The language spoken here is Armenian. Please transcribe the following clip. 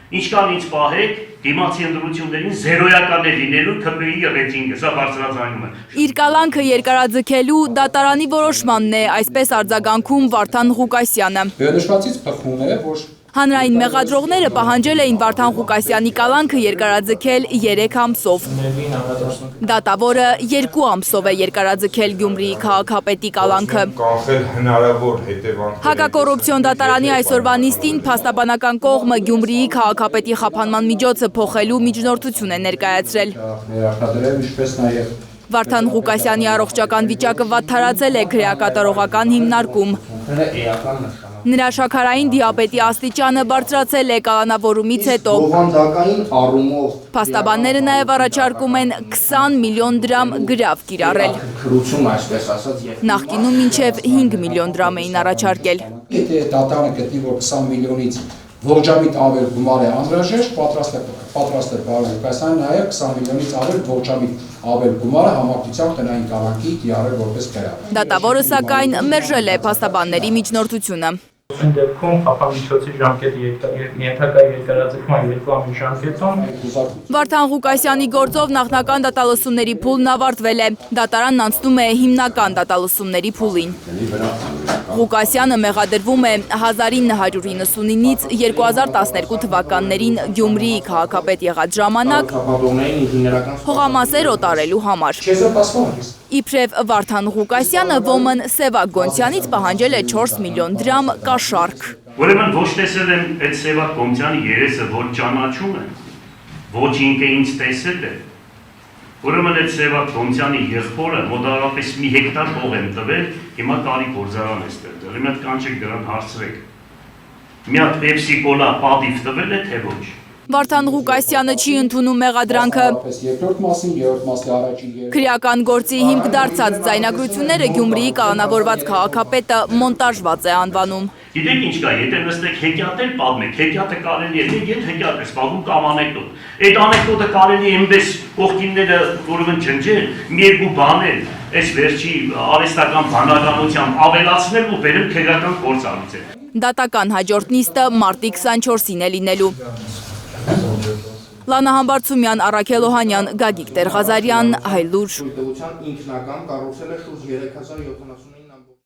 Ինչքան ինձ պահեք, դիմացի ընտրություններին զերոյականներ լինելու ՔՊԻ-ի ռեյտինգը, սա բարձրացնում է։ Իր կալանքը երկարաձգելու դատարանի որոշմանն է, այսպես արձագանքում Վարդան Ղուկասյանը։ Վերնշվածից բխում է, որ Հանրային մեղադրողները պահանջել էին Վարդան Ղուկասյանի կալանքը երկարաձգել 3 ամսով։ Դատավորը 2 ամսով է երկարաձգել Գյումրիի քաղաքապետի կալանքը։ Կանխել հնարավոր հետևանքներ։ Հակակոռուպցիոն դատարանի այսօրվա նիստին փաստաբանական կողմը Գյումրիի քաղաքապետի խափանման միջոցը փոխելու միջնորդություն է ներկայացրել։ ներարտադրել, ինչպես նաև Վարդան Ղուկասյանի առողջական վիճակը վատթարացել է քրեակատարողական հիմնարկում։ Նրա շաքարային դիաբետի աստիճանը բարձրացել է կալանավորումից հետո։ բովանդակային առումով Փաստաբանները նաև առաջարկում են 20 միլիոն դրամ գրավ կիրառել։ քրություն, այսպես ասած, Նախկինում մինչև 5 միլիոն դրամ էին առաջարկել։ Եթե դատարանը գտնի, որ 20 միլիոնից ողջամիտ ավել գումար է անհրաժեշտ, պատրաստ է պարոն Ղուկասյանը նաև 20 միլիոնից ավել ողջամիտ ավել գումարը համակցությամբ տնային կալանքի կիրառել որպես գրավ։ Դատավորը սակայն մերժել է փաստաբանների միջնորդությունը։ Դեպքում խափամիջոցի ժամկետը ենթակա երկարաձգման 2 ամիս ժամկետում Վարդան Ղուկասյանի գործով նախնական դատալսումների փուլն ավարտվել է։ Դատարանն անցնում է հիմնական դատալսումների փուլին։ Ղուկասյանը մեղադրվում է 1999-ից 2012 թվականներին Գյումրիի քաղաքապետ եղած ժամանակ հողամասեր օտարելու համար։ Իբրև Վարդան Ղուկասյանը ոմն Սևակ Գոնցյանից պահանջել է 4 միլիոն դրամ կաշառք։ Ուրեմն ոչ տեսել եմ այդ Սևակ Գոմցյանի երեսը, ոչ ճանաչում եմ, ոչ ինքը ինձ տեսել է։ Ուրեմն այդ Սևակ Գոմցյանի եղբորը մոտավորապես մի հեկտար հող եմ տվել, հիմա կարի գործարան է ստեղծել։ Հիմա կանչեք դրան հարցրեք։ Մի հատ Pepsi Cola պատիվ տվել է, թե ոչ։ Վարդան Ղուկասյանը չի ընդունում մեղադրանքը։ Երկրորդ մասին, երրորդ մասի առաջին Քրեական գործի հիմք դարձած ձայնագրությունները Գյումրիի կալանավորված քաղաքապետը մոնտաժված է անվանում։ Գիտեք ինչ կա, եթե նստեք հեքիաթեր պատմեք, հեքիաթը կարելի է, եթե հեքիաթ է պատմում կամ անեկդոտ։ Այդ անեկդոտը կարելի է այնպես կողքինները ուրեմն ջնջել, մի երկու բաներ, այս վերջի արհեստական բանականությամբ ավելացնել ու վերել քրեական գործառույթ։ Դատական հաջորդ նիստը մարտի 24-ին է լինելու։ Լանա Համբարձումյան, Առաքել Օհանյան, Գագիկ Տեր-Ղազարյան, Հայլուր։ ինքնական կառուցել է շուրջ 3070